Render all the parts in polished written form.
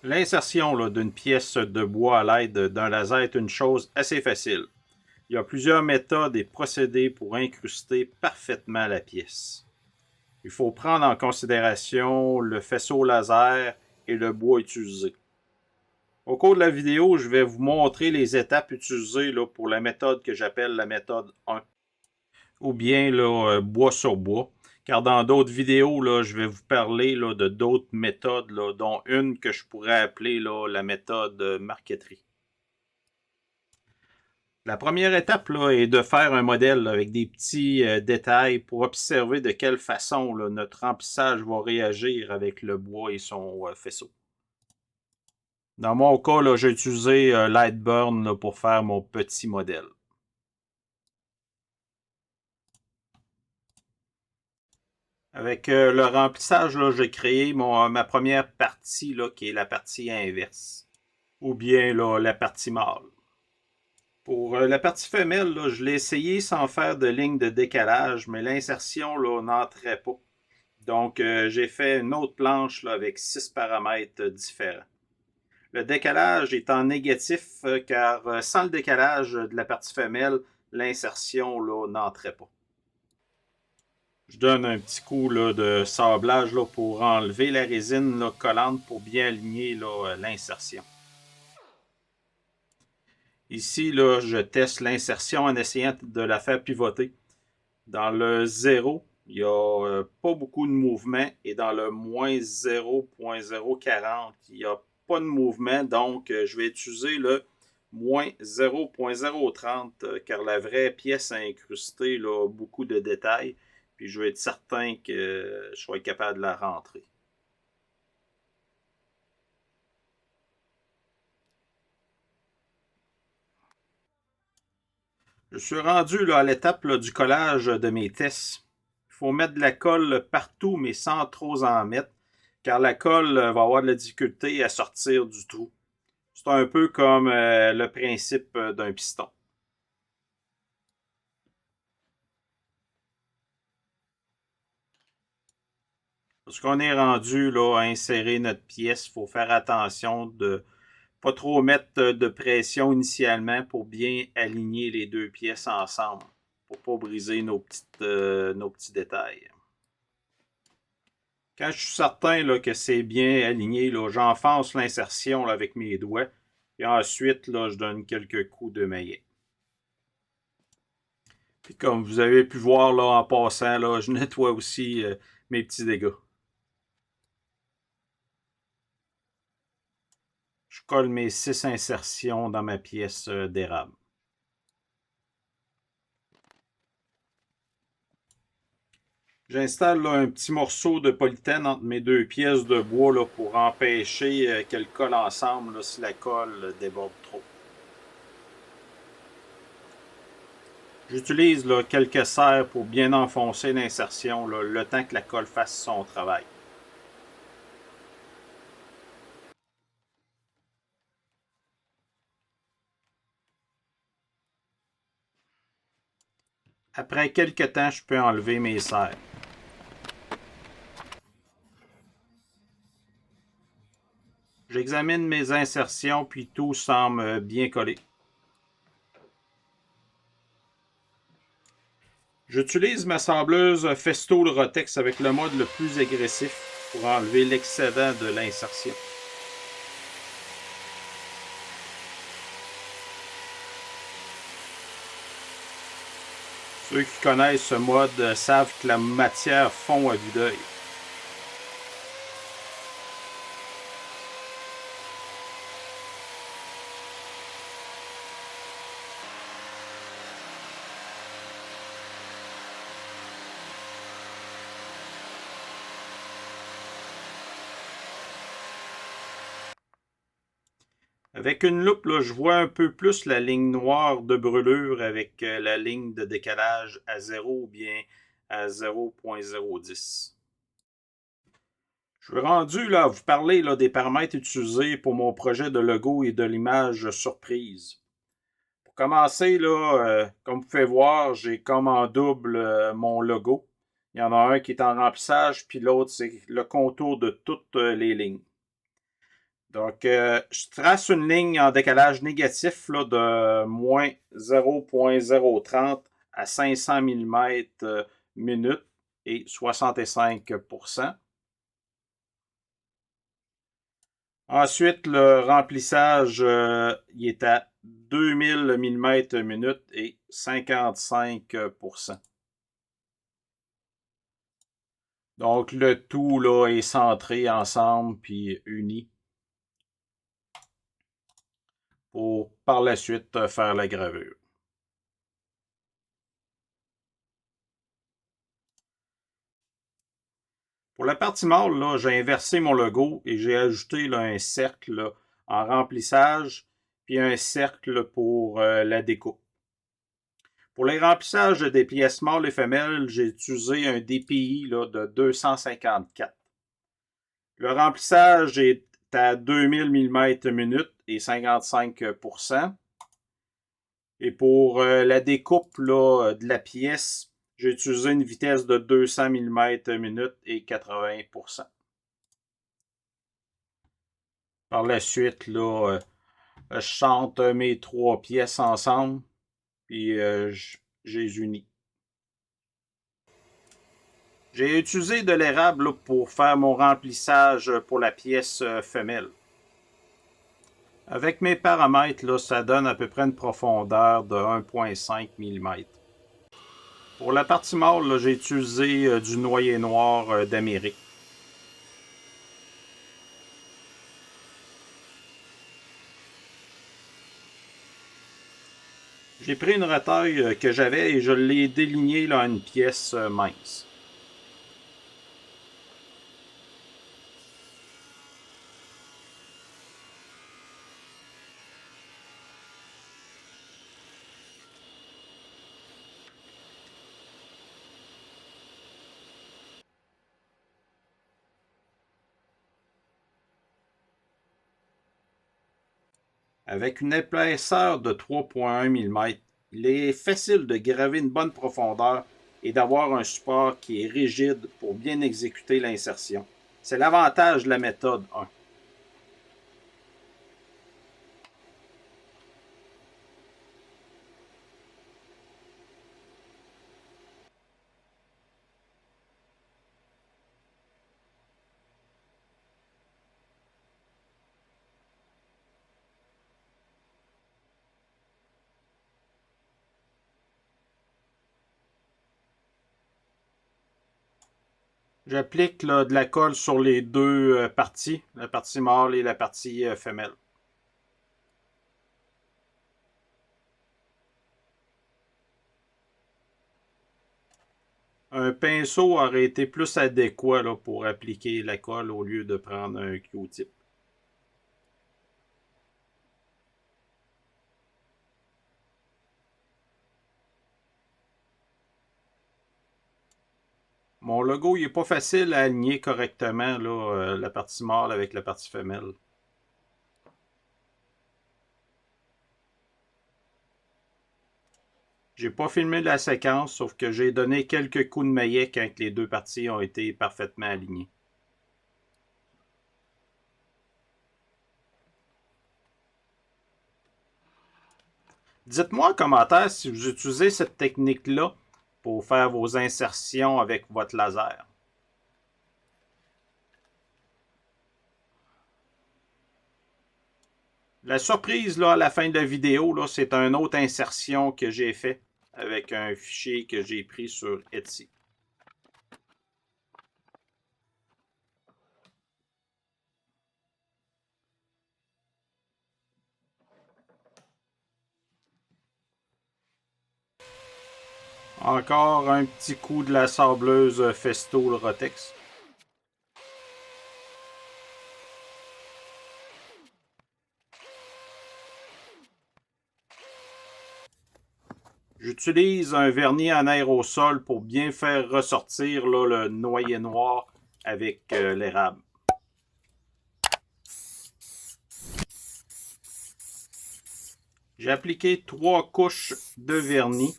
L'insertion d'une pièce de bois à l'aide d'un laser est une chose assez facile. Il y a plusieurs méthodes et procédés pour incruster parfaitement la pièce. Il faut prendre en considération le faisceau laser et le bois utilisé. Au cours de la vidéo, je vais vous montrer les étapes utilisées pour la méthode que j'appelle la méthode 1, ou bien bois sur bois. Car dans d'autres vidéos, je vais vous parler de d'autres méthodes, dont une que je pourrais appeler la méthode marqueterie. La première étape est de faire un modèle avec des petits détails pour observer de quelle façon notre remplissage va réagir avec le bois et son faisceau. Dans mon cas, j'ai utilisé Lightburn pour faire mon petit modèle. Avec le remplissage, j'ai créé ma première partie qui est la partie inverse, ou bien la partie mâle. Pour la partie femelle, je l'ai essayé sans faire de ligne de décalage, mais l'insertion n'entrait pas. Donc, j'ai fait une autre planche avec 6 paramètres différents. Le décalage est en négatif car sans le décalage de la partie femelle, l'insertion n'entrait pas. Je donne un petit coup de sablage pour enlever la résine collante pour bien aligner l'insertion. Ici, je teste l'insertion en essayant de la faire pivoter. Dans le 0, il n'y a pas beaucoup de mouvement et dans le moins 0.040, il n'y a pas de mouvement. Donc, je vais utiliser le moins 0.030 car la vraie pièce a incrusté beaucoup de détails. Puis, je vais être certain que je serai capable de la rentrer. Je suis rendu à l'étape du collage de mes tests. Il faut mettre de la colle partout, mais sans trop en mettre, car la colle va avoir de la difficulté à sortir du trou. C'est un peu comme le principe d'un piston. Lorsqu'on est rendu à insérer notre pièce, il faut faire attention de pas trop mettre de pression initialement pour bien aligner les deux pièces ensemble, pour ne pas briser nos petits détails. Quand je suis certain que c'est bien aligné, j'enfonce l'insertion avec mes doigts. Et ensuite, je donne quelques coups de maillet. Puis comme vous avez pu voir en passant, je nettoie aussi mes petits dégâts. Je colle mes 6 insertions dans ma pièce d'érable. J'installe un petit morceau de polythène entre mes deux pièces de bois pour empêcher qu'elles collent ensemble si la colle déborde trop. J'utilise quelques serres pour bien enfoncer l'insertion le temps que la colle fasse son travail. Après quelques temps, je peux enlever mes serres. J'examine mes insertions puis tout semble bien collé. J'utilise ma sableuse Festool Rotex avec le mode le plus agressif pour enlever l'excédent de l'insertion. Ceux qui connaissent ce mode savent que la matière fond à vue d'œil. Avec une loupe, je vois un peu plus la ligne noire de brûlure avec la ligne de décalage à 0 ou bien à 0.010. Je suis rendu à vous parler des paramètres utilisés pour mon projet de logo et de l'image surprise. Pour commencer, comme vous pouvez voir, j'ai comme en double mon logo. Il y en a un qui est en remplissage, puis l'autre, c'est le contour de toutes les lignes. Donc, je trace une ligne en décalage négatif là, de moins 0,030 à 500 mm minute et 65%. Ensuite, le remplissage il est à 2000 mm minute et 55%. Donc, le tout là, est centré ensemble puis uni pour par la suite faire la gravure. Pour la partie mâle, là, j'ai inversé mon logo et j'ai ajouté là, un cercle là, en remplissage puis un cercle pour la découpe. Pour les remplissages des pièces mâles et femelles, j'ai utilisé un DPI là, de 254. Le remplissage est à 2000 mm minute et 55%. Et pour la découpe là, de la pièce, j'ai utilisé une vitesse de 200 mm minute et 80%. Par la suite, là, je chante mes trois pièces ensemble, puis je les unis. J'ai utilisé de l'érable pour faire mon remplissage pour la pièce femelle. Avec mes paramètres, là, ça donne à peu près une profondeur de 1,5 mm. Pour la partie mâle, j'ai utilisé du noyer noir d'Amérique. J'ai pris une retaille que j'avais et je l'ai délignée là, à une pièce mince. Avec une épaisseur de 3,1 mm, il est facile de graver une bonne profondeur et d'avoir un support qui est rigide pour bien exécuter l'insertion. C'est l'avantage de la méthode 1. J'applique de la colle sur les deux parties, la partie mâle et la partie femelle. Un pinceau aurait été plus adéquat là, pour appliquer la colle au lieu de prendre un Q-tip. Mon logo, il n'est pas facile à aligner correctement là, la partie mâle avec la partie femelle. J'ai pas filmé la séquence, sauf que j'ai donné quelques coups de maillet quand les deux parties ont été parfaitement alignées. Dites-moi en commentaire si vous utilisez cette technique-là pour faire vos insertions avec votre laser. La surprise là, à la fin de la vidéo, là, c'est une autre insertion que j'ai fait avec un fichier que j'ai pris sur Etsy. Encore un petit coup de la sableuse Festo Rotex. J'utilise un vernis en aérosol pour bien faire ressortir là, le noyer noir avec l'érable. J'ai appliqué 3 couches de vernis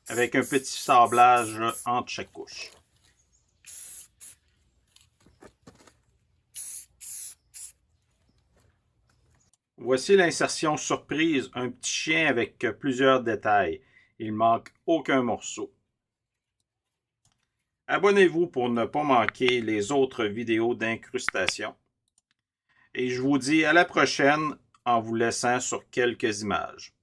avec un petit sablage entre chaque couche. Voici l'insertion surprise, un petit chien avec plusieurs détails. Il manque aucun morceau. Abonnez-vous pour ne pas manquer les autres vidéos d'incrustation. Et je vous dis à la prochaine en vous laissant sur quelques images.